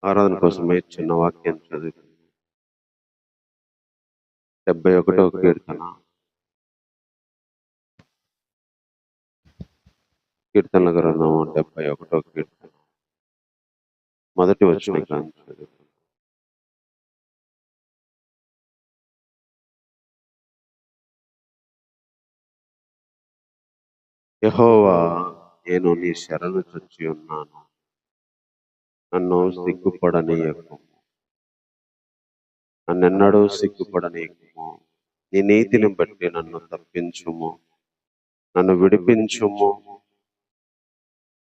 ఆరాధన కోసమే చిన్న వాక్యం చదువు. 71వ కీర్తనల గ్రంథము 71వ కీర్తన మొదటి వచనం చదువు. యెహోవా, నేను నీ శరణు చొచ్చి ఉన్నాను, నన్ను సిగ్గుపడనీయకుము, నన్నెన్నడూ సిగ్గుపడనీయకుము. నీ నీతిని బట్టి నన్ను తప్పించుము, నన్ను విడిపించుము.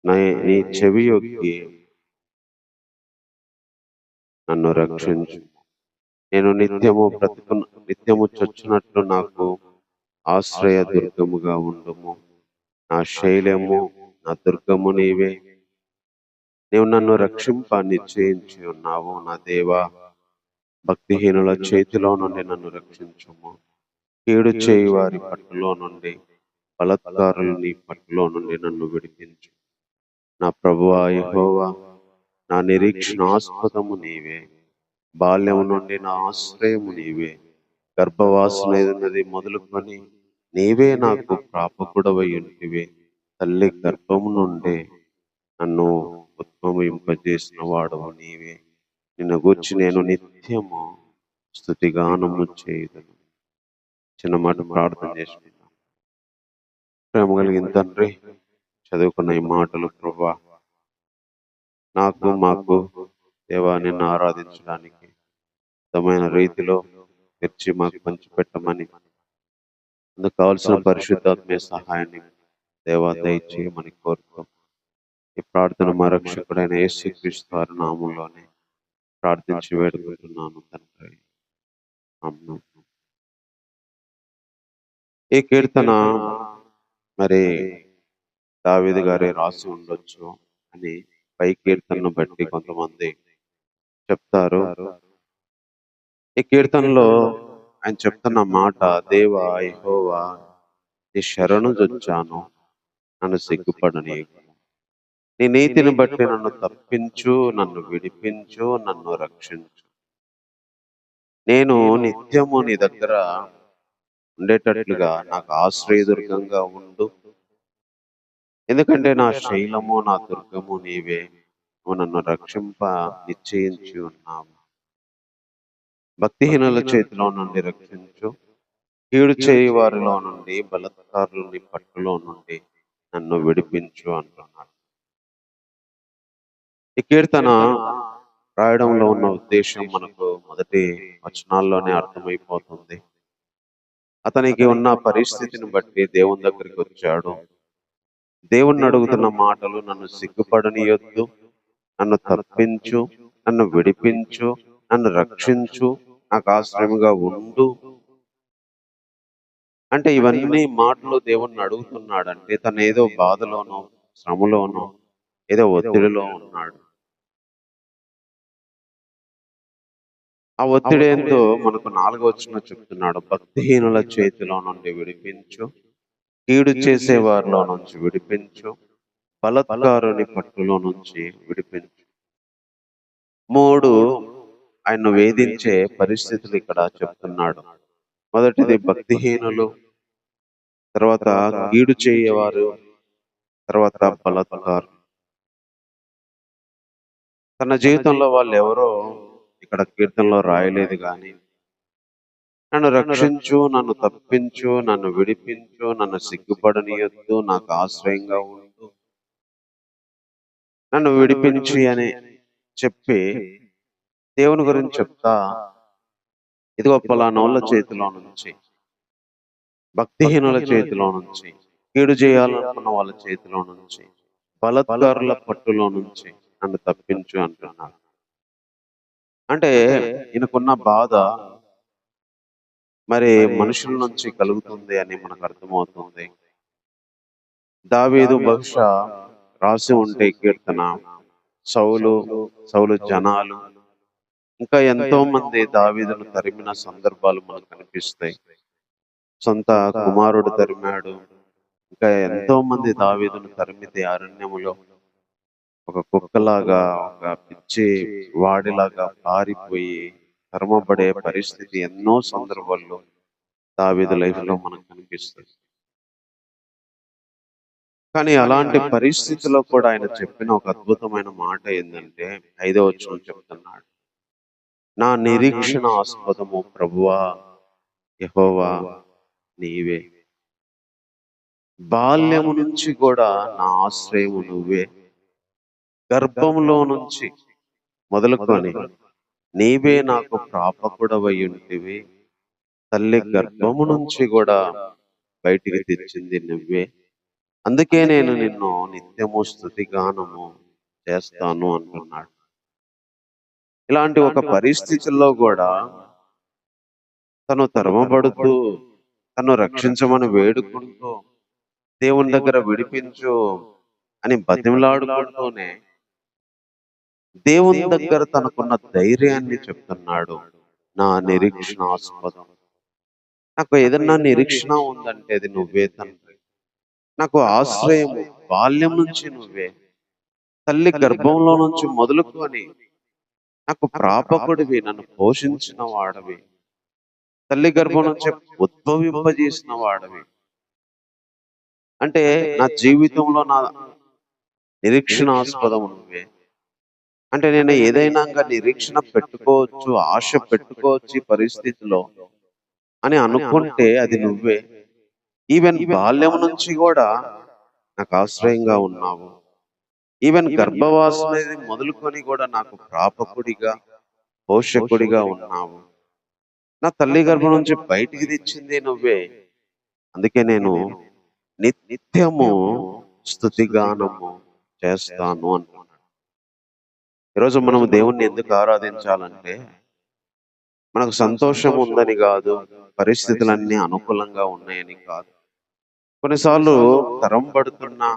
నీ చెవి యొగ్గి నన్ను రక్షించు. నేను నిత్యము చొచ్చునట్లు నాకు ఆశ్రయ దుర్గముగా ఉండుము. నా శైలము, నా దుర్గము నీవే. నీవు నన్ను రక్షింప నిశ్చయించి ఉన్నావు. నా దేవా, భక్తిహీనుల చేతిలో నుండి నన్ను రక్షించుము. కీడు చేయి వారి పట్టులో నుండి, బలాత్కారులు నీ పట్టులో నుండి నన్ను విడిపించు. నా ప్రభువా యెహోవా, నా నిరీక్షణాస్పదము నీవే. బాల్యము నుండి నా ఆశ్రయము నీవే. గర్భవాసనది మొదలుకొని నీవే నాకు ప్రాపకుడవై ఉంటివే. తల్లి గర్భము నుండే నన్ను ఉద్భవింపజేసిన వాడవు నీవే. నిన్ను గూర్చి నేను నిత్యము స్తుతిగానము చేయుదును. చిన్న మాట ప్రార్థన చేసుకుంటాం. ప్రేమ కలిగిన తండ్రి, చదువుకున్న ఈ మాటలు ప్రభా మాకు దేవా నిన్ను ఆరాధించడానికి ఉత్తమైన రీతిలో తెచ్చి మాకు పంచిపెట్టమని, అందుకు కావలసిన పరిశుద్ధాత్మ సహాయాన్ని దేవా దయచేయమని కోరుతూ ఈ ప్రార్థన మా రక్షకుడైన యేసుక్రీస్తు వారి నామములోనే ప్రార్థించి వేడుకుంటున్నాను తండ్రి. ఆమేన్. ఈ కీర్తన మరి దావీదు గారే రాసి ఉండొచ్చు అని పై కీర్తనను బట్టి కొంతమంది చెప్తారు. ఈ కీర్తనలో ఆయన చెప్తున్న మాట, దేవా యెహోవా, నీ శరణు జొచ్చాను, నన్ను సిగ్గుపడనీయకు. నీ నీతిని బట్టి నన్ను తప్పించు, నన్ను విడిపించు, నన్ను రక్షించు. నేను నిత్యము నీ దగ్గర ఉండేటట్లుగా నాకు ఆశ్రయదుర్గంగా ఉండు. ఎందుకంటే నా శైలము, నా దుర్గము నీవే. నువ్వు నన్ను రక్షింప నిశ్చయించి ఉన్నావు. భక్తిహీనుల చేతిలో నుండి రక్షించు. కీడు చేయి వారిలో నుండి, బలాత్కారుల పట్టులో నుండి నన్ను విడిపించు అంటున్నాడు. ఈ కీర్తన రాయడంలో ఉన్న ఉద్దేశం మనకు మొదటి వచనాల్లోనే అర్థమైపోతుంది. అతనికి ఉన్న పరిస్థితిని బట్టి దేవుని దగ్గరికి వచ్చాడు. దేవుణ్ణి అడుగుతున్న మాటలు, నన్ను సిగ్గుపడనీయొద్దు, నన్ను తప్పించు, నన్ను విడిపించు, నన్ను రక్షించు, నాకు ఆశ్రయముగా ఉండు. అంటే ఇవన్నీ మాటలు దేవుణ్ణి అడుగుతున్నాడంటే తను ఏదో బాధలోనో, శ్రమలోనో, ఏదో ఒత్తిడిలో ఉన్నాడు. ఆ ఒత్తిడి ఏందో మనకు 4వ వచనంలో చెప్తున్నాడు. భక్తిహీనుల చేతిలో నుండి విడిపించు, కీడు చేసే వారిలో నుంచి విడిపించు, బలాత్కారుని పట్టులో నుంచి విడిపించు. 3 ఆయన్ను వేధించే పరిస్థితులు ఇక్కడ చెప్తున్నాడు. మొదటిది భక్తిహీనులు, తర్వాత కీడు చేయవారు, తర్వాత బలాత్కారు. తన జీవితంలో వాళ్ళు ఎవరో ఇక్కడ కీర్తనలో రాయలేదు, కానీ నన్ను రక్షించు, నన్ను తప్పించు, నన్ను విడిపించు, నన్ను సిగ్గుపడనీయొద్దు, నాకు ఆశ్రయంగా ఉండు, నన్ను విడిపించి అని చెప్పి దేవుని గురించి చెప్తా, ఇదిగో పలానోళ్ళ చేతిలో నుంచి, భక్తిహీనుల చేతిలో నుంచి, కీడు చేయాలనుకున్న వాళ్ళ చేతిలో నుంచి, బలాత్కారుల పట్టులో నుంచి నన్ను తప్పించు అంటున్నాడు. అంటే ఈయనకున్న బాధ మరి మనుషుల నుంచి కలుగుతుంది అని మనకు అర్థమవుతుంది. దావీదు బహుశా రాసి ఉంటే కీర్తన సౌలు జనాలు, ఇంకా ఎంతో మంది దావీదును తరిమిన సందర్భాలు మనకు కనిపిస్తాయి. సొంత కుమారుడు తరిమాడు. ఇంకా ఎంతో మంది దావీదును తరిమితే అరణ్యములో ఒక కుక్కలాగా, ఒక పిచ్చి వాడిలాగా పారిపోయి తరమబడే పరిస్థితి ఎన్నో సందర్భాల్లో దావీదు లైఫ్ లో మనకు కనిపిస్తుంది. కానీ అలాంటి పరిస్థితిలో కూడా ఆయన చెప్పిన ఒక అద్భుతమైన మాట ఏంటంటే 5వ వచనం చెప్తున్నాడు, నా నిరీక్షణ ఆస్పదము ప్రభువా యెహోవా నీవే. బాల్యము నుంచి కూడా నా ఆశ్రయము నువ్వే. గర్భంలో నుంచి మొదలుకొని నీవే నాకు ప్రాపకుడవై ఉంటివి. తల్లి గర్భము నుంచి కూడా బయటికి తెచ్చింది నువ్వే. అందుకే నేను నిన్ను నిత్యము స్తుతిగానము చేస్తాను అంటున్నాడు. ఇలాంటి ఒక పరిస్థితుల్లో కూడా తను తరమబడుతూ, తను రక్షించమని వేడుకుంటూ, దేవుని దగ్గర విడిపించు అని బతిమలాడుకుంటూనే దేవుని దగ్గర తనకున్న ధైర్యాన్ని చెప్తున్నాడు. నా నిరీక్షణాస్పదం. నాకు ఏదన్నా నిరీక్షణ ఉందంటే అది నువ్వే తండ్రి. నాకు ఆశ్రయము బాల్యం నుంచి నువ్వే. తల్లి గర్భంలో నుంచి మొదలుకొని నాకు ప్రాపకుడివి, నన్ను పోషించిన వాడవి. తల్లి గర్భం నుంచి ఉద్భవింపజేసిన వాడవి. అంటే నా జీవితంలో నా నిరీక్షణాస్పదం నువ్వే. అంటే నేను ఏదైనా నిరీక్షణ పెట్టుకోవచ్చు, ఆశ పెట్టుకోవచ్చు ఈ పరిస్థితిలో అని అనుకుంటే అది నువ్వే. ఈవెన్ బాల్యం నుంచి కూడా నాకు ఆశ్రయంగా ఉన్నావు. ఈవెన్ గర్భవాసం అనేది మొదలుకొని కూడా నాకు ప్రాపకుడిగా, పోషకుడిగా ఉన్నావు. నా తల్లి గర్భం నుంచి బయటికి తెచ్చింది నువ్వే. అందుకే నేను నిత్యము స్తుతిగానము చేస్తాను అంటున్నాడు. ఈరోజు మనం దేవుణ్ణి ఎందుకు ఆరాధించాలంటే మనకు సంతోషం ఉందని కాదు, పరిస్థితులన్నీ అనుకూలంగా ఉన్నాయని కాదు. కొన్నిసార్లు తరం పడుతున్నా,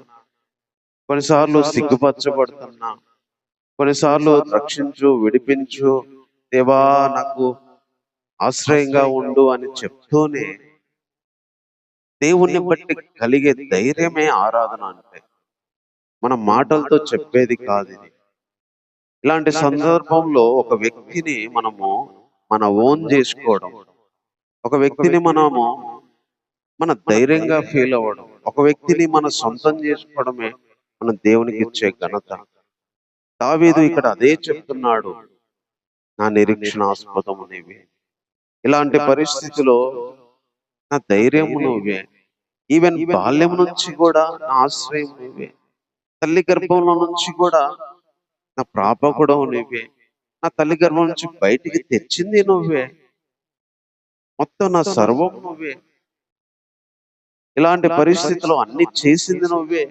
కొన్నిసార్లు సిగ్గుపరచబడుతున్నా, కొన్నిసార్లు రక్షించు, విడిపించు, దేవా నాకు ఆశ్రయంగా ఉండు అని చెప్తూనే దేవుణ్ణి బట్టి కలిగే ధైర్యమే ఆరాధన అంటే. మన మాటలతో చెప్పేది కాదు ఇది. ఇలాంటి సందర్భంలో ఒక వ్యక్తిని మనము మన ఓన్ చేసుకోవడం, ఒక వ్యక్తిని మనము మన ధైర్యంగా ఫీల్ అవ్వడం, ఒక వ్యక్తిని మన సొంతం చేసుకోవడమే మన దేవునికి ఇచ్చే ఘనత. దావీదు ఇక్కడ అదే చెప్తున్నాడు, నా నిరీక్షణాస్పదము నీవే. ఇలాంటి పరిస్థితిలో నా ధైర్యము నువ్వే. ఈవెన్ బాల్యం నుంచి కూడా నా ఆశ్రయం నువ్వే. తల్లి గర్భంలో నుంచి కూడా నా ప్రాపకుడవు నువ్వే. నా తల్లి గర్భం నుంచి బయటికి తెచ్చింది నువ్వే. మొత్తం నా సర్వం నువ్వే. ఇలాంటి పరిస్థితిలో అన్ని చేసింది నువ్వే.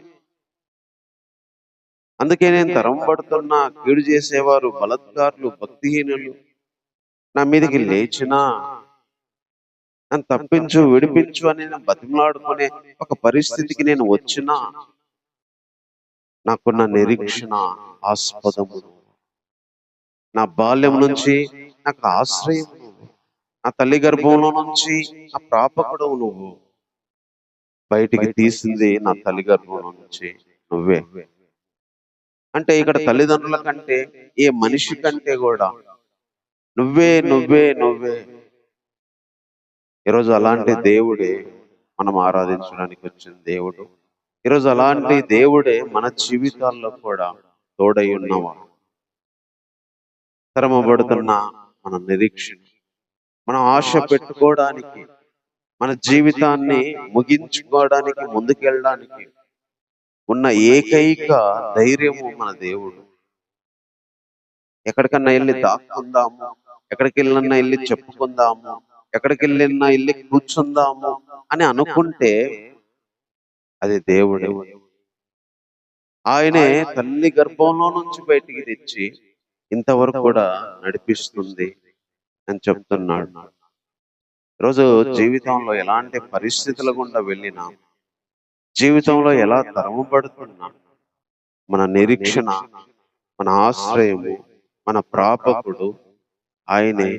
అందుకే నేను తరం పడుతున్నా, కీడు చేసేవారు, బలత్కారులు, భక్తిహీనులు నా మీదకి లేచినా నన్ను తప్పించు, విడిపించు అని నేను బతిమలాడుకునే ఒక పరిస్థితికి నేను వచ్చినా నాకున్న నిరీక్షణ ఆస్పదము. నా బాల్యం నుంచి నాకు ఆశ్రయం నువ్వు. నా తల్లి గర్భంలో నుంచి నా ప్రాపకుడవు నువ్వు. బయటికి తీసింది నా తల్లి గర్భంలో నుంచి నువ్వే. అంటే ఇక్కడ తల్లిదండ్రుల కంటే, ఏ మనిషి కంటే కూడా నువ్వే నువ్వే నువ్వే. ఈరోజు అలాంటి దేవుడే మనం ఆరాధించడానికి వచ్చిన దేవుడు. ఈరోజు అలాంటి దేవుడే మన జీవితాల్లో కూడా తోడై ఉన్నవాడు. తరమబడుతున్న మన నిరీక్షణ, మనం ఆశ పెట్టుకోవడానికి, మన జీవితాన్ని ముగించుకోవడానికి, ముందుకెళ్ళడానికి ఉన్న ఏకైక ధైర్యము మన దేవుడు. ఎక్కడికన్నా వెళ్ళి దాక్కుందాము, ఎక్కడికి వెళ్ళినా వెళ్ళి చెప్పుకుందాము, ఎక్కడికి వెళ్ళినా వెళ్ళి కూర్చుందాము అని అనుకుంటే అది దేవుడే. ఆయనే తల్లి గర్భంలో నుంచి బయటికి తెచ్చి ఇంతవరకు కూడా నడిపిస్తుంది అని చెప్తున్నాడు. ఈరోజు జీవితంలో ఎలాంటి పరిస్థితుల గుండా వెళ్ళినా, జీవితంలో ఎలా తరమబడుతున్నా, మన నిరీక్షణ, మన ఆశ్రయము, మన ప్రాపకుడు ఆయనే.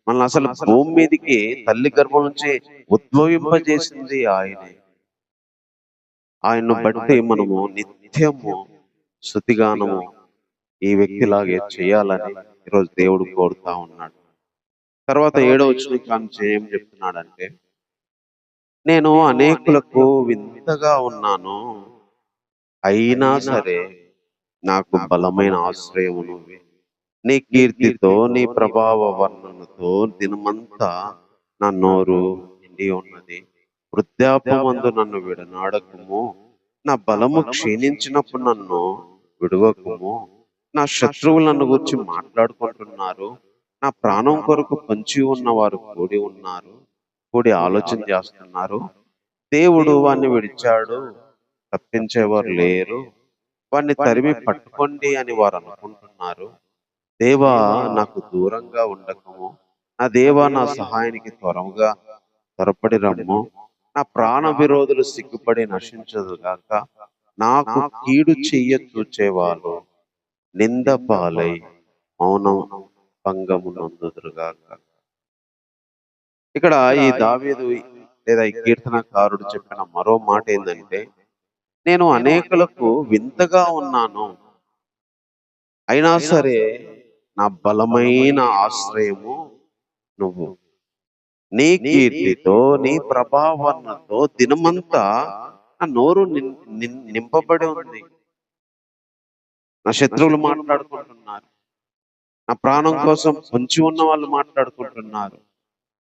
మనల్ని అసలు భూమి మీదకి తల్లి గర్భం నుంచి ఉద్భవింపజేసింది ఆయనే. ఆయన్ను బట్టి మనము నిత్యము స్తుతిగానము ఈ వ్యక్తిలాగే చేయాలని ఈరోజు దేవుడు కోరుతా ఉన్నాడు. తర్వాత 7వ వచనం కాంచి ఏం చెప్తున్నాడంటే, నేను అనేకులకు వింతగా ఉన్నాను, అయినా సరే నాకు బలమైన ఆశ్రయము నువ్వే. నీ కీర్తితో నీ ప్రభావ వర్ణనతో దినమంతా నా నోరు నిండి ఉన్నది. వృద్ధాప్యమందు నన్ను విడనాడకుము, నా బలము క్షీణించినప్పుడు నన్ను విడువకుము. నా శత్రువులు నన్ను గురించి మాట్లాడుకుంటున్నారు, నా ప్రాణం కొరకు పొంచి ఉన్నవారు కూడి ఉన్నారు, కూడి ఆలోచన చేస్తున్నారు. దేవుడు వాణ్ణి విడిచాడు, తప్పించేవారు లేరు, వాణ్ణి తరిమి పట్టుకోండి అని వారు అనుకుంటున్నారు. దేవా, నాకు దూరంగా ఉండకము, నా దేవా నా సహాయానికి త్వరపడి రమ్ము. నా ప్రాణ విరోధులు సిగ్గుపడి నశించదుగాక, నాకు కీడు చెయ్య చూచేవాళ్ళు నింద పాలై మౌనం భంగము నొందుదురుగాక. ఇక్కడ ఈ దావీదు లేదా ఈ కీర్తనకారుడు చెప్పిన మరో మాట ఏంటంటే, నేను అనేకులకు వింతగా ఉన్నాను, అయినా సరే నా బలమైన ఆశ్రయము నువ్వు. నీ కీర్తితో నీ ప్రభావనతో దినమంతా నా నోరు నింపబడి ఉంది. నా శత్రువులు మాట్లాడుకుంటున్నారు, నా ప్రాణం కోసం పొంచి ఉన్న వాళ్ళు మాట్లాడుకుంటున్నారు.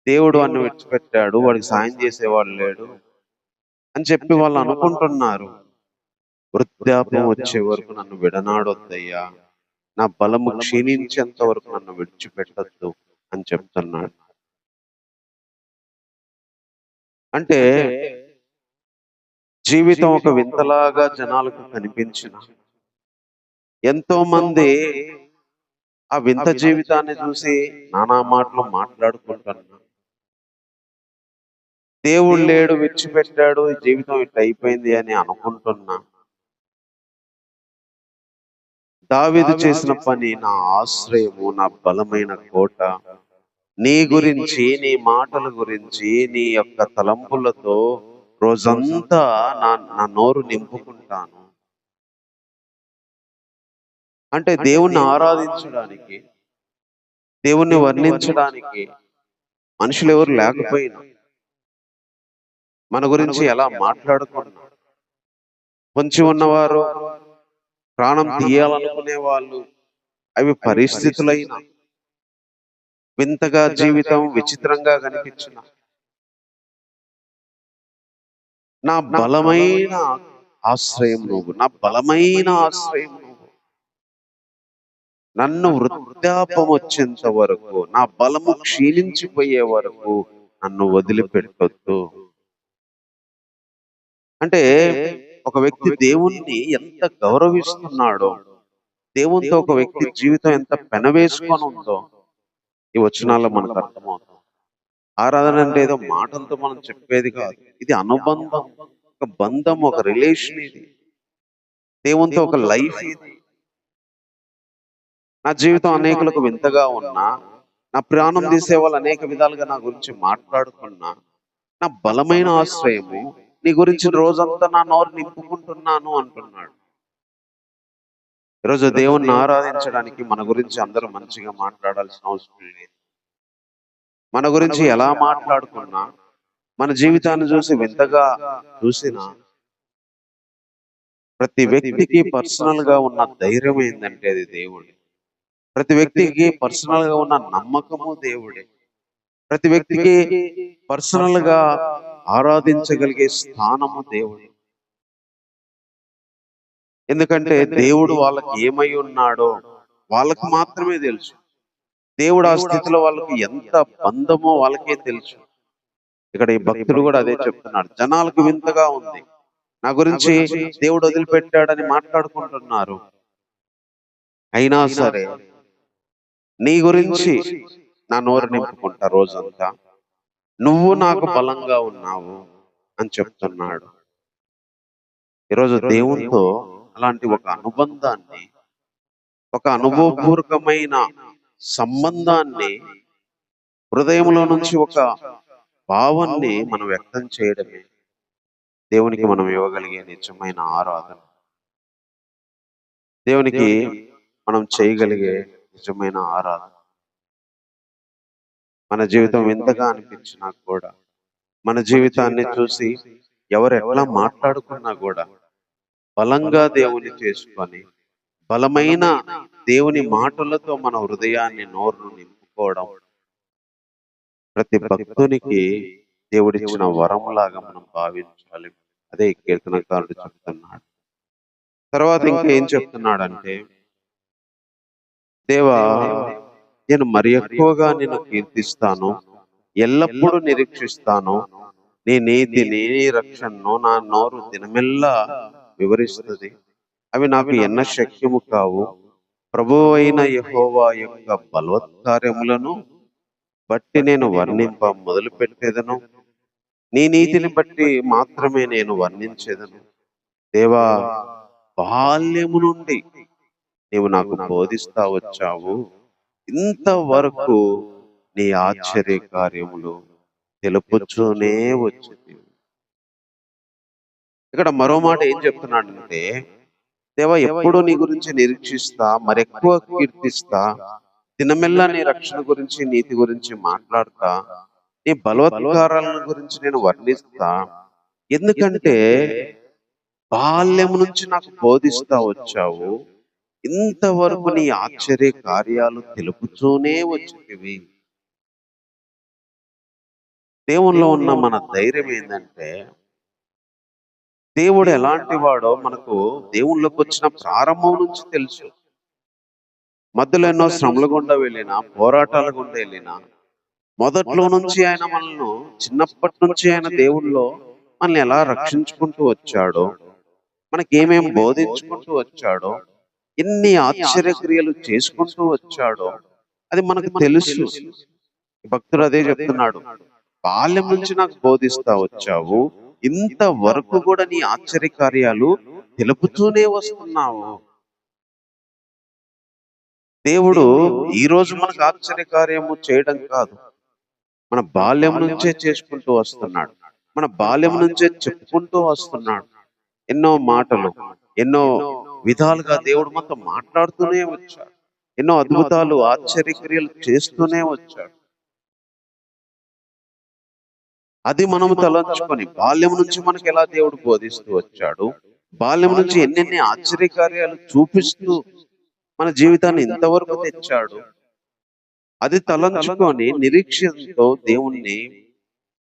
దేవుడు అన్ను విడిచిపెట్టాడు, వాడికి సాయం చేసేవాడు లేడు అని చెప్పి వాళ్ళు అనుకుంటున్నారు. వృద్ధాప్యం వచ్చే వరకు నన్ను విడనాడొద్దయ్యా, నా బలము క్షీణించేంత వరకు నన్ను విడిచిపెట్టద్దు అని చెప్తున్నాడు. అంటే జీవితం ఒక వింతలాగా జనాలకు కనిపించిన ఎంతో మంది ఆ వింత జీవితాన్ని చూసి నానా మాటలు మాట్లాడుకుంటున్నారు. దేవుడు లేడు, విడిచిపెట్టాడు, ఈ జీవితం ఇట్లా అయిపోయింది అని అనుకుంటున్నా. దావీదు చేసిన పని, నా ఆశ్రయము, నా బలమైన కోట, నీ గురించి, నీ మాటల గురించి, నీ యొక్క తలంపులతో రోజంతా నా నోరు నింపుకుంటాను. అంటే దేవుణ్ణి ఆరాధించడానికి, దేవుణ్ణి వర్ణించడానికి మనుషులు ఎవరు లేకపోయినా, మన గురించి ఎలా మాట్లాడుకున్నా, పొంచి ఉన్నవారు, ప్రాణం తీయాలనుకునే వాళ్ళు, అవి పరిస్థితులైనా, వింతగా జీవితం విచిత్రంగా కనిపించిన, నా బలమైన ఆశ్రయం నువ్వు, నా బలమైన ఆశ్రయం నువ్వు. నన్ను వృద్ధాపం వచ్చేంత వరకు, నా బలము క్షీణించిపోయే వరకు నన్ను వదిలిపెట్టొద్దు. అంటే ఒక వ్యక్తి దేవుణ్ణి ఎంత గౌరవిస్తున్నాడో, దేవునితో ఒక వ్యక్తి జీవితం ఎంత పెనవేసుకొని ఉందో ఈ వచనాల్లో మనకు అర్థమవుతుంది. ఆరాధన అంటే ఏదో మాటలతో మనం చెప్పేది కాదు, ఇది అనుబంధం, ఒక బంధం, ఒక రిలేషన్. ఇది దేవునితో ఒక లైఫ్. ఇది నా జీవితం అనేకులకు వింతగా ఉన్నా, నా ప్రాణం తీసే వాళ్ళు అనేక విధాలుగా నా గురించి మాట్లాడుకున్నా, నా బలమైన ఆశ్రయము నీ గురించి రోజంతా నా నోరు నింపుకుంటున్నాను అంటున్నాడు. ఈరోజు దేవుణ్ణి ఆరాధించడానికి మన గురించి అందరూ మంచిగా మాట్లాడాల్సిన అవసరం లేదు. మన గురించి ఎలా మాట్లాడుకున్నా, మన జీవితాన్ని చూసి వింతగా చూసినా, ప్రతి వ్యక్తికి పర్సనల్ గా ఉన్న ధైర్యం ఏంటంటే అది దేవుడే. ప్రతి వ్యక్తికి పర్సనల్ గా ఉన్న నమ్మకము దేవుడే. ప్రతి వ్యక్తికి పర్సనల్ గా ఆరాధించగలిగే స్థానము దేవుడే. ఎందుకంటే దేవుడు వాళ్ళకి ఏమై ఉన్నాడో వాళ్ళకు మాత్రమే తెలుసు. దేవుడు ఆ స్థితిలో వాళ్ళకి ఎంత బంధమో వాళ్ళకే తెలుసు. ఇక్కడ ఈ భక్తుడు కూడా అదే చెప్తున్నాడు. జనాలకు వింతగా ఉంది, నా గురించి దేవుడు వదిలిపెట్టాడని మాట్లాడుకుంటున్నారు, అయినా సరే నీ గురించి నా నోరు నింపుకుంటా రోజంతా, నువ్వు నాకు బలంగా ఉన్నావు అని చెప్తున్నాడు. ఈరోజు దేవునితో అలాంటి ఒక అనుబంధాన్ని, ఒక అనుభవపూర్వకమైన సంబంధాన్ని, హృదయంలో నుంచి ఒక భావాన్ని మనం వ్యక్తం చేయడమే దేవునికి మనం ఇవ్వగలిగే నిజమైన ఆరాధన. దేవునికి మనం చేయగలిగే నిజమైన ఆరాధన. మన జీవితం ఎంతగా అనిపించినా కూడా, మన జీవితాన్ని చూసి ఎవరు ఎట్లా మాట్లాడుకున్నా కూడా బలంగా దేవుని చేసుకొని, బలమైన దేవుని మాటలతో మన హృదయాన్ని నోరును నింపుకోవడం ప్రతి భక్తునికి దేవుడిచ్చిన వరంలాగా మనం భావించాలి. అదే ఈ కీర్తనకారుడు చెప్తున్నాడు. తర్వాత ఇంకా ఏం చెప్తున్నాడంటే, దేవా, నేను మరి ఎక్కువగా నిన్ను కీర్తిస్తాను, ఎల్లప్పుడూ నిరీక్షిస్తాను. నీ నీతిని, నీ రక్షణను నా నోరు దినమెల్లా వివరిస్తుంది. అవి నాకు ఎన్న శక్యము కావు. ప్రభువు అయిన యెహోవా యొక్క బలవత్కార్యములను బట్టి నేను వర్ణింప మొదలు పెట్టేదను. నీ నీతిని బట్టి మాత్రమే నేను వర్ణించేదను. దేవా, బాల్యము నుండి నీవు నాకు బోధిస్తా వచ్చావు. ఇంతవరకు నీ ఆశ్చర్య కార్యములు తెలుపుతూనే వచ్చింది. ఇక్కడ మరో మాట ఏం చెప్తున్నాడంటే, దేవా, ఎప్పుడు నీ గురించి నిరీక్షిస్తా, మరెక్కువ కీర్తిస్తా, దినమెల్లా నీ రక్షణ గురించి, నీతి గురించి మాట్లాడతా, నీ బలవత్కారాలను గురించి నేను వర్ణిస్తా. ఎందుకంటే బాల్యం నుంచి నాకు బోధిస్తా వచ్చావు. ఇంతవరకు నీ ఆశ్చర్య కార్యాలు తెలుపుతూనే వచ్చినవి. దేవునిలో ఉన్న మన ధైర్యం ఏంటంటే, దేవుడు ఎలాంటి వాడో మనకు దేవుళ్ళకి వచ్చిన ప్రారంభం నుంచి తెలుసు. మధ్యలో ఎన్నో శ్రమల గుండా వెళ్ళినా, పోరాటాల గుండా వెళ్ళినా, మొదట్లో నుంచి ఆయన మనల్ని, చిన్నప్పటి నుంచి ఆయన దేవుళ్ళో మనల్ని ఎలా రక్షించుకుంటూ వచ్చాడో, మనకి ఏమేం బోధించుకుంటూ వచ్చాడో, ఎన్ని ఆశ్చర్యక్రియలు చేసుకుంటూ వచ్చాడో అది మనకు తెలుసు. భక్తుడు అదే చెప్తున్నాడు, బాల్యం నుంచి నాకు బోధిస్తా వచ్చావు, ఇంతవరకు కూడా నీ ఆశ్చర్య కార్యాలు తెలుపుతూనే వస్తున్నావు. దేవుడు ఈ రోజు మనకు ఆశ్చర్య కార్యము చేయడం కాదు, మన బాల్యం నుంచే చేసుకుంటూ వస్తున్నాడు. మన బాల్యం నుంచే చెప్పుకుంటూ వస్తున్నాడు. ఎన్నో మాటలు, ఎన్నో విధాలుగా దేవుడు మనతో మాట్లాడుతూనే వచ్చాడు. ఎన్నో అద్భుతాలు, ఆశ్చర్యక్రియలు చేస్తూనే వచ్చాడు. అది మనము తలంచుకొని, బాల్యం నుంచి మనకి ఎలా దేవుడు బోధిస్తూ వచ్చాడు, బాల్యం నుంచి ఎన్నెన్ని ఆశ్చర్యకార్యాలు చూపిస్తూ మన జీవితాన్ని ఇంతవరకు తెచ్చాడు, అది తలంచుకొని నిరీక్షణతో దేవుణ్ణి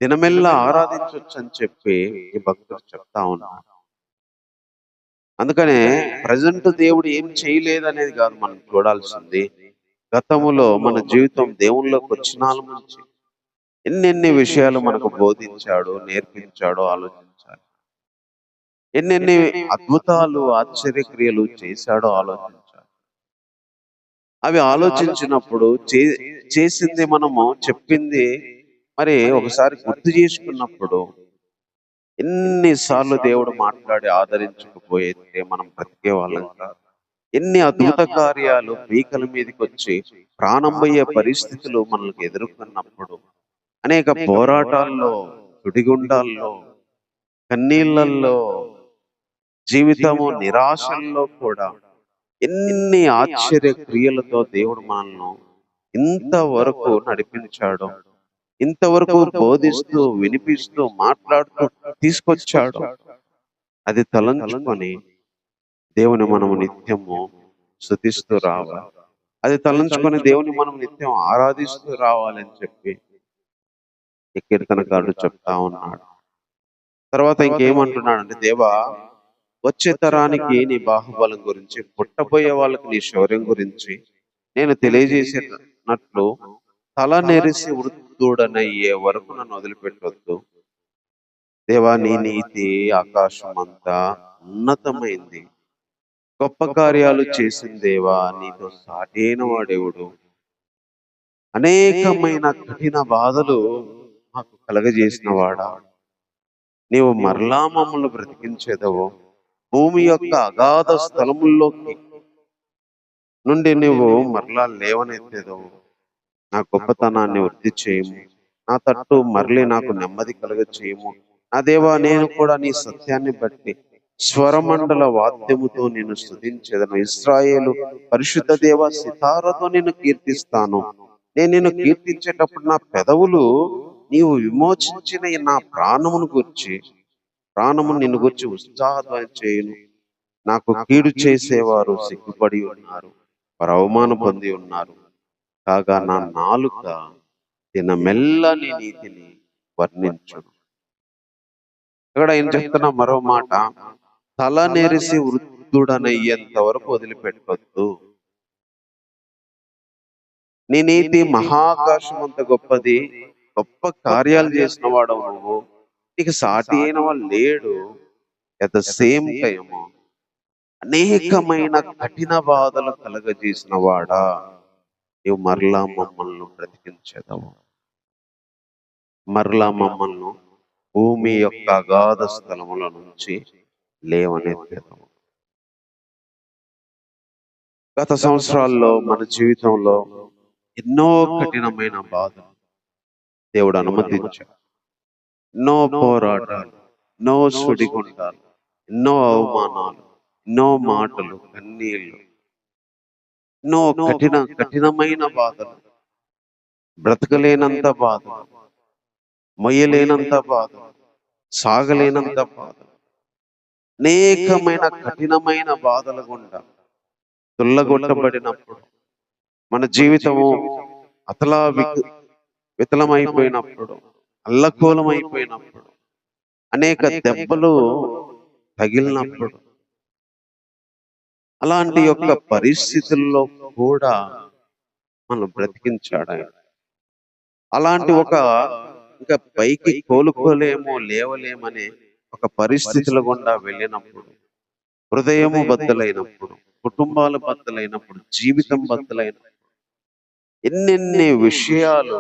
దినమెల్లా ఆరాధించవచ్చు అని చెప్పి ఈ భక్తుడు చెప్తా ఉన్నాడు. అందుకనే ప్రజెంట్ దేవుడు ఏం చేయలేదనేది కాదు మనం చూడాల్సింది, గతములో మన జీవితం దేవుళ్ళకి వచ్చినాల నుంచి ఎన్నెన్ని విషయాలు మనకు బోధించాడో, నేర్పించాడో ఆలోచించాలి. ఎన్నెన్ని అద్భుతాలు, ఆశ్చర్యక్రియలు చేశాడో ఆలోచించాలి. అవి ఆలోచించినప్పుడు చేసింది మనము, చెప్పింది మరి ఒకసారి గుర్తు చేసుకున్నప్పుడు, ఎన్నిసార్లు దేవుడు మాట్లాడి ఆదరించకపోయేస్తే మనం బ్రతికే వాళ్ళం కాదు. ఎన్ని అద్భుత కార్యాలు పీకల మీదకి వచ్చి ప్రాణం పోయే పరిస్థితులు మనల్ని ఎదుర్కొన్నప్పుడు, అనేక పోరాటాల్లో, సుడిగుండాల్లో, కన్నీళ్లలో, జీవితము నిరాశల్లో కూడా ఎన్ని ఆశ్చర్య క్రియలతో దేవుడు మనల్ని ఇంతవరకు నడిపించాడు, ఇంతవరకు బోధిస్తూ, వినిపిస్తూ, మాట్లాడుతూ తీసుకొచ్చాడు. అది తలంచుకొని దేవుని మనము నిత్యము స్తుతిస్తూ రావాలి. అది తలంచుకొని దేవుని మనం నిత్యం ఆరాధిస్తూ రావాలని చెప్పి ఈ కీర్తనకారుడు చెప్తా ఉన్నాడు. తర్వాత ఇంకేమంటున్నాడంటే, దేవా, వచ్చే తరానికి నీ బాహుబలం గురించి, పుట్టబోయే వాళ్ళకి నీ శౌర్యం గురించి నేను తెలియజేసేటట్లు తల నెరిసి వృద్ధుడనయ్యే వరకు నన్ను వదిలిపెట్టొద్దు. దేవా, నీ నీతి ఆకాశం అంతా ఉన్నతమైంది. గొప్ప కార్యాలు చేసిన దేవా, నీతో సాటైన వాడెవడు? అనేకమైన కఠిన బాధలు మాకు కలగజేసిన వాడా, నీవు మరలా మమ్మల్ని బ్రతికించేదవు. భూమి యొక్క అగాధ స్థలముల్లోకి నుండి నువ్వు మరలా లేవనెత్తేదవు. నా గొప్పతనాన్ని వృద్ధి చేయము, నా తట్టు మరలి నాకు నెమ్మది కలుగ చేయము. నా దేవా, నేను కూడా నీ సత్యాన్ని బట్టి స్వరమండల వాద్యముతో నిన్ను స్తుతించెదను. ఇశ్రాయేలు పరిశుద్ధ దేవ సితారతో నిన్ను కీర్తిస్తాను. నేను నిన్ను కీర్తించేటప్పుడు నా పెదవులు నీవు విమోచించిన ఈ నా ప్రాణమును నిన్ను గురించి ఉత్సాహధ్వని చేయును. నాకు కీడు చేసేవారు సిగ్గుపడి ఉన్నారు, వారు అవమానం పొంది ఉన్నారు. కాగా నా నాలుక దినమెల్లా నీ నీతిని వర్ణించును. ఇక్కడ ఏం చెప్తున్నా మరో మాట, తల నెరిసి వృద్ధుడనయ్యేంత వరకు వదిలిపెట్టొద్దు. నీ నీతి మహాకాశం అంత గొప్పది, గొప్ప కార్యాలు చేసిన వాడవు నువ్వు, నీకు సాటి అయిన వాళ్ళు లేడు. అట్ ద సేమ్ టైం అనేకమైన కఠిన బాధలు కలగజేసిన వాడా, నీవు మరలా మమ్మల్ని బ్రతికించేదవు, మరలా మమ్మల్ని భూమి యొక్క అగాధ స్థలముల నుంచి లేవనెత్తేదవు. గత సంవత్సరాల్లో మన జీవితంలో ఎన్నో కఠినమైన బాధలు దేవుడు అనుమతించాడు. ఎన్నో పోరాటాలు, ఎన్నో సుడిగుండాలు, ఎన్నో అవమానాలు, ఎన్నో మాటలు, కన్నీళ్ళు, ఎన్నో కఠినమైన బాధలు, బ్రతకలేనంత బాధలు, మొయ్యలేనంత బాధలు, సాగలేనంత బాధలు, అనేకమైన కఠినమైన బాధల గుండా తుల్లగొట్టబడినప్పుడు, మన జీవితము వితలమైపోయినప్పుడు, అల్లకూలమైపోయినప్పుడు, అనేక దెబ్బలు తగిలినప్పుడు, అలాంటి యొక్క పరిస్థితుల్లో కూడా మనం బ్రతికించాడు ఆయన. అలాంటి ఇంకా పైకి కోలుకోలేమో లేవలేమనే ఒక పరిస్థితుల గుండా వెళ్ళినప్పుడు, హృదయము బద్దలైనప్పుడు, కుటుంబాలు బద్దలైనప్పుడు, జీవితం బద్దలైనప్పుడు, ఎన్నెన్ని విషయాలు,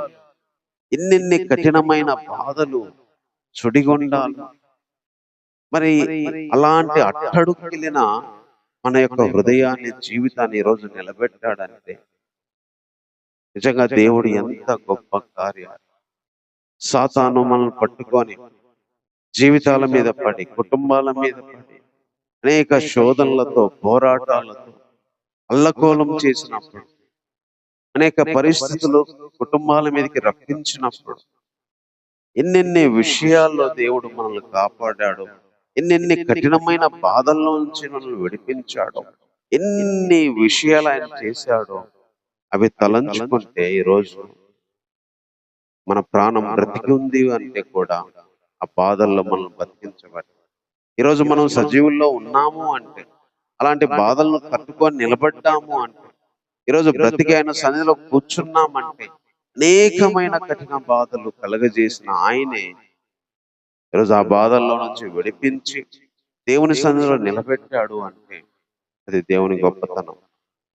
ఎన్నెన్ని కఠినమైన బాధలు, సుడిగుండాలు, మరి అలాంటి అట్టడుకెళ్ళిన మన యొక్క హృదయాన్ని, జీవితాన్ని ఈరోజు నిలబెట్టాడంటే నిజంగా దేవుడు ఎంత గొప్ప కార్యాలు. సాతాను మనల్ని పట్టుకొని జీవితాల మీద పడి, కుటుంబాల మీద పడి, అనేక శోధనలతో, పోరాటాలతో అల్లకోలం చేసినప్పుడు, అనేక పరిస్థితులు కుటుంబాల మీదకి రప్పించినప్పుడు, ఎన్నెన్ని విషయాల్లో దేవుడు మనల్ని కాపాడాడు, ఎన్నెన్ని కఠినమైన బాధల్లో నుంచి మనల్ని విడిపించాడు, ఎన్ని విషయాలు ఆయన చేశాడో అవి తలంచుకుంటే ఈరోజు మన ప్రాణం బ్రతికి ఉంది అంటే కూడా ఆ బాధల్లో మనం బతికించబడి, ఈరోజు మనం సజీవుల్లో ఉన్నాము అంటే, అలాంటి బాధలను తట్టుకొని నిలబడ్డాము అంటే, ఈరోజు బ్రతికి ఆయన సన్నిధిలో కూర్చున్నామంటే, అనేకమైన కఠిన బాధలు కలగజేసిన ఆయనే ఈరోజు ఆ బాధల్లో నుంచి విడిపించి దేవుని సన్నిధిలో నిలబెట్టాడు అంటే అది దేవుని గొప్పతనం.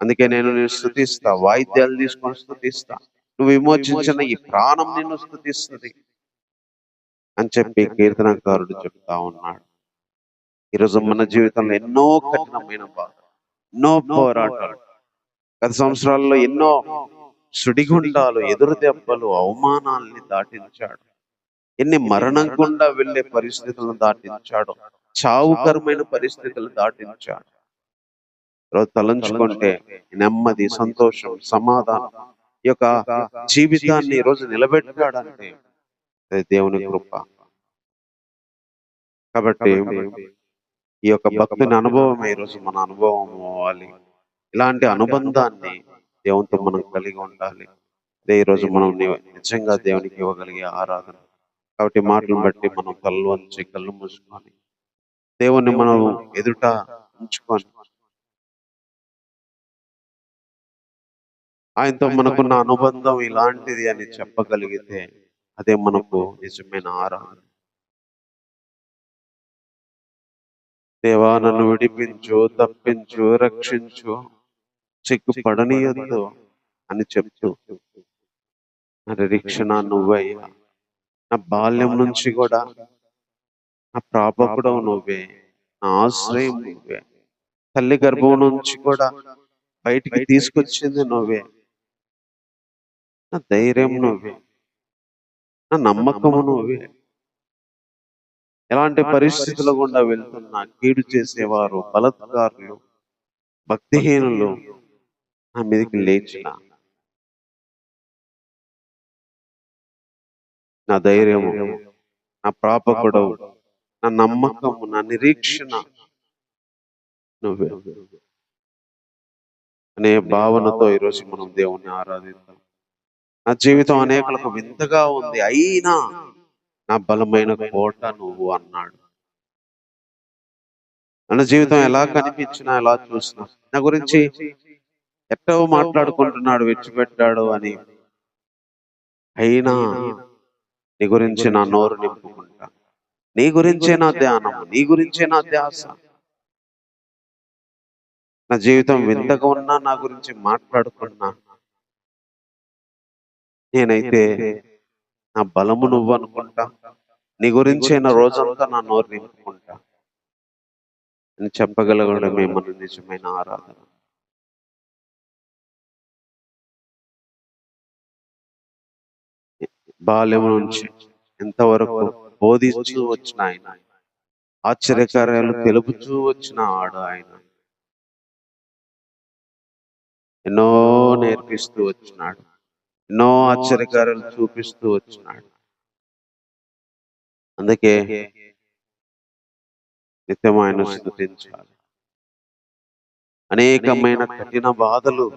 అందుకే నేను స్తుతిస్తా, వాయిద్యాలు తీసుకొని స్తుతిస్తా, నువ్వు విమోచించిన ఈ ప్రాణం నిన్ను స్తుతిస్తుంది అని చెప్పి కీర్తనకారుడు చెప్తా ఉన్నాడు. ఈరోజు మన జీవితంలో ఎన్నో కఠినమైన బాధ, ఎన్నో పోరాటాలు, గత సంవత్సరాల్లో ఎన్నో సుడిగుండాలు, ఎదురు దెబ్బలు, అవమానాల్ని దాటించాడు. ఎన్ని మరణం గుండా వెళ్ళే పరిస్థితులను దాటించాడు, చావుకరమైన పరిస్థితులు దాటించాడు. ఈరోజు తలంచుకుంటే నెమ్మది, సంతోషం, సమాధానం, ఈ యొక్క జీవితాన్ని ఈరోజు నిలబెట్టాడంటే అది దేవుని కృప. కాబట్టి ఈ యొక్క భక్తుని అనుభవం ఈరోజు మన అనుభవం అవ్వాలి. ఇలాంటి అనుబంధాన్ని దేవునితో మనం కలిగి ఉండాలి. అదే ఈరోజు మనం నిజంగా దేవునికి ఇవ్వగలిగే ఆరాధన. కాబట్టి మాటలను బట్టి మనం కళ్ళు వంచి కళ్ళు మూసుకొని దేవుణ్ణి మనం ఎదుట ఉంచుకొని ఆయనతో మనకున్న అనుబంధం ఇలాంటిది అని చెప్పగలిగితే అదే మనకు నిజమైన ఆరాధన. దేవా, నన్ను విడిపించు, తప్పించు, రక్షించు, సిగ్గుపడనీయొద్దు అని చెప్తూ, నా నిరీక్షణ నువ్వయ్యా, నా బాల్యం నుంచి కూడా నా ప్రాపకుడవు నువ్వే, నా ఆశ్రయం నువ్వే, తల్లి గర్భం నుంచి కూడా బయటికి తీసుకొచ్చింది నువ్వే, నా ధైర్యం నువ్వే, నా నమ్మకము నువ్వే. ఎలాంటి పరిస్థితుల గుండా వెళ్తున్నా కీడు చేసేవారు, బలత్కారులు, భక్తిహీనులు నా మీదకి లేచిన నా ధైర్యము, నా ప్రాపకుడవు, నా నమ్మకము, నా నిరీక్షణ నువ్వే అనే భావనతో ఈరోజు మనం దేవుణ్ణి ఆరాధిద్దాం. నా జీవితం అనేకులకు వింతగా ఉంది, అయినా నా బలమైన కోట నువ్వు అన్నాడు. నా జీవితం ఎలా కనిపించినా, ఎలా చూసినా నా గురించి ఎట్టో మాట్లాడుకుంటున్నాడు, విడిచిపెట్టాడు అని, అయినా నీ గురించి నా నోరు నింపుకుంటా. నీ గురించే నా ధ్యానము, నీ గురించే నా ధ్యాస. నా జీవితం వింతగా ఉన్నా, నా గురించి మాట్లాడుకున్నా, నేనైతే నా బలము నువ్వు అనుకుంటా. నీ గురించే నా రోజంతా నా నోరు నింపుకుంటా అని చెప్పగలగడమే మన నిజమైన ఆరాధన. బాల్యం నుంచి ఎంతవరకు బోధిస్తూ వచ్చిన ఆయన, ఆశ్చర్యకార్యాలు తెలుపుతూ వచ్చిన ఆడు ఆయన, ఎన్నో నేర్పిస్తూ వచ్చినాడు, ఎన్నో ఆశ్చర్యకార్యాలు చూపిస్తూ వచ్చినాడు. అందుకే నిత్యం ఆయన స్తుతించాలి. అనేకమైన కఠిన బాధలు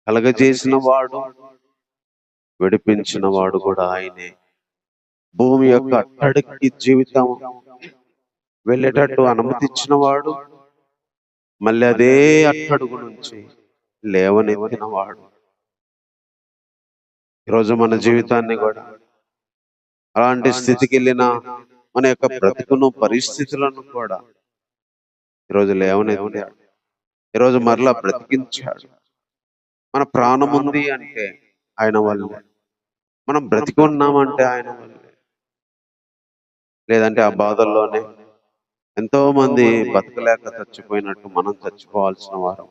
కలగజేసిన వాడు, విడిపించిన వాడు కూడా ఆయనే. భూమి యొక్క అట్టడికి జీవితం వెళ్ళేటట్టు అనుమతిచ్చిన వాడు, మళ్ళీ అదే అట్టడుగు నుంచి లేవనెత్తిన వాడు. ఈరోజు మన జీవితాన్ని కూడా అలాంటి స్థితికి వెళ్ళిన మన యొక్క బ్రతుకును, పరిస్థితులను కూడా ఈరోజు లేవనెత్తాడు. ఈరోజు మరలా బ్రతికించాడు. మన ప్రాణం ఉంది అంటే ఆయన వల్లే, మనం బ్రతికి ఉన్నామంటే ఆయన వల్లే. లేదంటే ఆ బాధల్లోనే ఎంతో మంది బతకలేక చచ్చిపోయినట్టు మనం చచ్చిపోవాల్సిన వారం.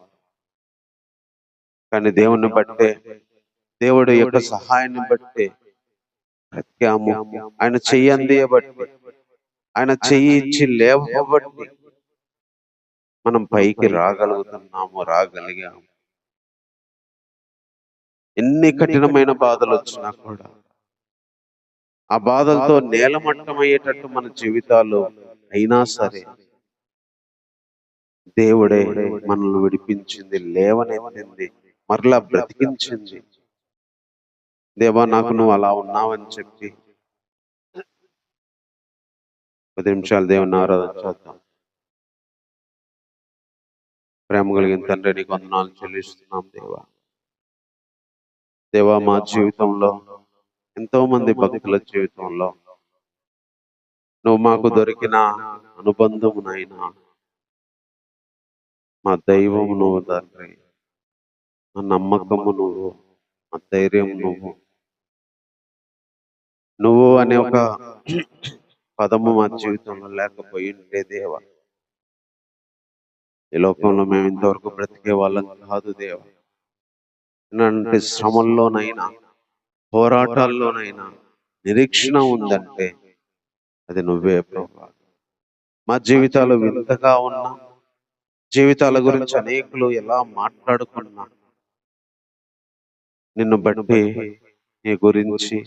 కానీ దేవుణ్ణి బట్టే, దేవుడి యొక్క సహాయాన్ని బట్టే బ్రతికాము. ఆయన చెయ్యి అందియబట్టి, ఆయన చెయ్యి ఇచ్చి లేవబట్టి మనం పైకి రాగలుగుతున్నాము, రాగలిగాము. ఎన్ని కఠినమైన బాధలు వచ్చినా కూడా ఆ బాధలతో నేలమట్టమయ్యేటట్టు మన జీవితాలు అయినా సరే దేవుడే మనల్ని విడిపించింది, లేవనెత్తింది, మరలా బ్రతికించింది. దేవా, నాకు నువ్వు అలా ఉన్నావని చెప్పి 10 నిమిషాలు దేవుని ఆరాధన చేద్దాం. ప్రేమ కలిగిన తండ్రి, నీకు వందనాలు చెల్లిస్తున్నాం దేవా. దేవా, మా జీవితంలో, ఎంతో మంది భక్తుల జీవితంలో నువ్వు మాకు దొరికిన అనుబంధమునైనా, మా దైవం నువ్వు తండ్రి, మా నమ్మకము నువ్వు, మా ధైర్యం నువ్వు. నువ్వు అనే ఒక పదము మా జీవితంలో లేకపోయి ఉంటే దేవా, ఈ లోకంలో మేము ఇంతవరకు బ్రతికే వాళ్ళం కాదు దేవా. అంటే శ్రమల్లోనైనా, పోరాటాల్లోనైనా నిరీక్షణ ఉందంటే అది నువ్వే ప్రభువా. మా జీవితాలు వింతగా ఉన్నా, జీవితాల గురించి అనేకులు ఎలా మాట్లాడుకున్నా, నిన్ను బట్టి నీ గురించి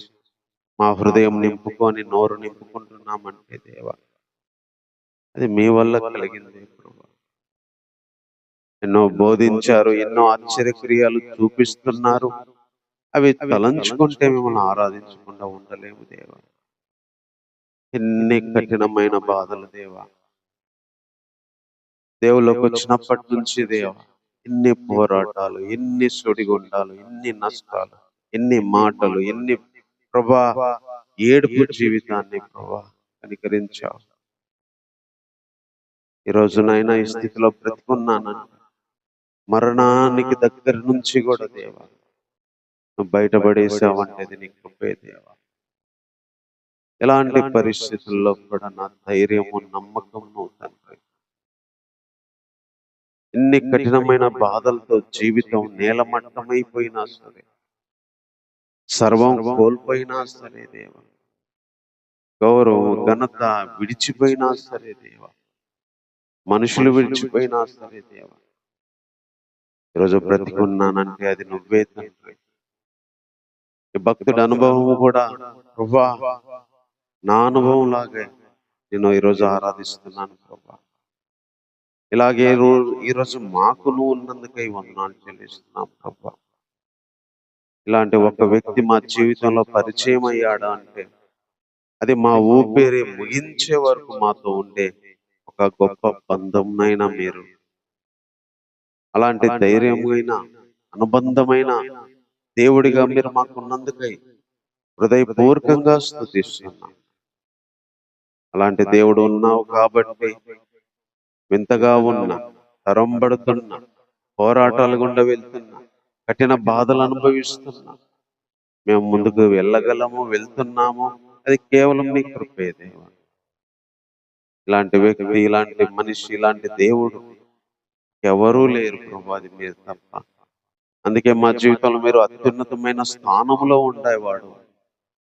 మా హృదయం నింపుకొని నోరు నింపుకుంటున్నామంటే దేవా, అది మీ వల్ల కలిగింది ప్రభువా. ఎన్నో బోధించారు, ఎన్నో ఆశ్చర్యక్రియలు చూపిస్తున్నారు. అవి తలంచుకుంటే మిమ్మల్ని ఆరాధించకుండా ఉండలేము దేవా. ఎన్ని కఠినమైన బాధలు దేవా, దేవుళ్ళకి వచ్చినప్పటి నుంచి దేవా, ఎన్ని పోరాటాలు, ఎన్ని సుడిగుండాలు, ఎన్ని నష్టాలు, ఎన్ని మాటలు, ఎన్ని ప్రభా ఏడుపు జీవితాన్ని ప్రభా కనికరించావు. ఈ రోజునైనా ఈ స్థితిలో బ్రతుకున్నానంట, మరణానికి దగ్గర నుంచి కూడా దేవా నువ్వు బయటపడేసావంటే అది నీ కృపే దేవా. ఎలాంటి పరిస్థితుల్లో కూడా నా ధైర్యము, నమ్మకము తండ్రి. ఎన్ని కఠినమైన బాధలతో జీవితం నేలమట్టమైపోయినా సరే, సర్వం కోల్పోయినా సరే దేవా, గౌరవం, ఘనత విడిచిపోయినా సరే దేవా, మనుషులు విడిచిపోయినా సరే దేవా, ఈరోజు బ్రతికున్నానంటే అది నువ్వే తండ్రి. ఈ భక్తుడి అనుభవం కూడా ప్రభా, నా అనుభవం లాగే నేను ఈరోజు ఆరాధిస్తున్నాను ప్రభా. ఇలాగే ఈరోజు మాకు నువ్వు ఉన్నందుకై వందనాలు చెల్లిస్తున్నాం ప్రభా. ఇలాంటి ఒక వ్యక్తి మా జీవితంలో పరిచయం అయ్యాడు అంటే అది మా ఊపిరి ముగించే వరకు మాతో ఉండే ఒక గొప్ప బంధంనైనా మీరు, అలాంటి ధైర్యమైన అనుబంధమైన దేవుడిగా మీరు మాకున్నందుకై హృదయపూర్వకంగా స్తుతిస్తున్నాం. అలాంటి దేవుడు ఉన్నావు కాబట్టి వింతగా ఉన్న, తరంబడుతున్న, పోరాటాలు గుండా వెళ్తున్నా, కఠిన బాధలు అనుభవిస్తున్నా మేము ముందుకు వెళ్ళగలము, వెళ్తున్నాము, అది కేవలం నీ కృపే దేవా. ఇలాంటి వ్యక్తి, ఇలాంటి మనిషి, ఇలాంటి దేవుడు ఎవరూ లేరు ప్రభు, అది మీరు తప్ప. అందుకే మా జీవితంలో మీరు అత్యున్నతమైన స్థానంలో ఉండేవాడు.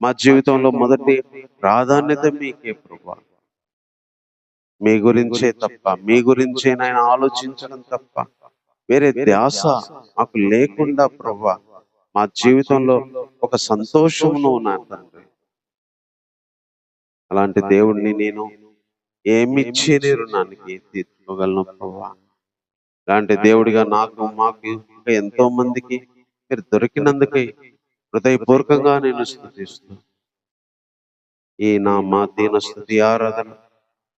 మా జీవితంలో మొదటి ప్రాధాన్యత మీకే ప్రభు. మీ గురించే తప్ప, మీ గురించే నేను ఆలోచించడం తప్ప వేరే ధ్యాస మాకు లేకుండా ప్రభు మా జీవితంలో ఒక సంతోషమును నా తండ్రి. అలాంటి దేవుడిని నేను ఏమిచ్చి రుణానికి తీర్చుకోగలను ప్రభు. అలాంటి దేవుడిగా నాకు, మాకు, ఇంకా ఎంతో మందికి మీరు దొరికినందుకై హృదయపూర్వకంగా నేను స్తుతిస్తూ మా దీన స్తుతి ఆరాధన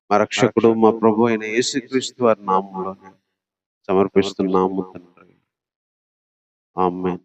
మా రక్షకుడు, మా ప్రభు అయిన యేసుక్రీస్తు వారి నామంలో సమర్పిస్తున్నాము తండ్రి. ఆమేన్.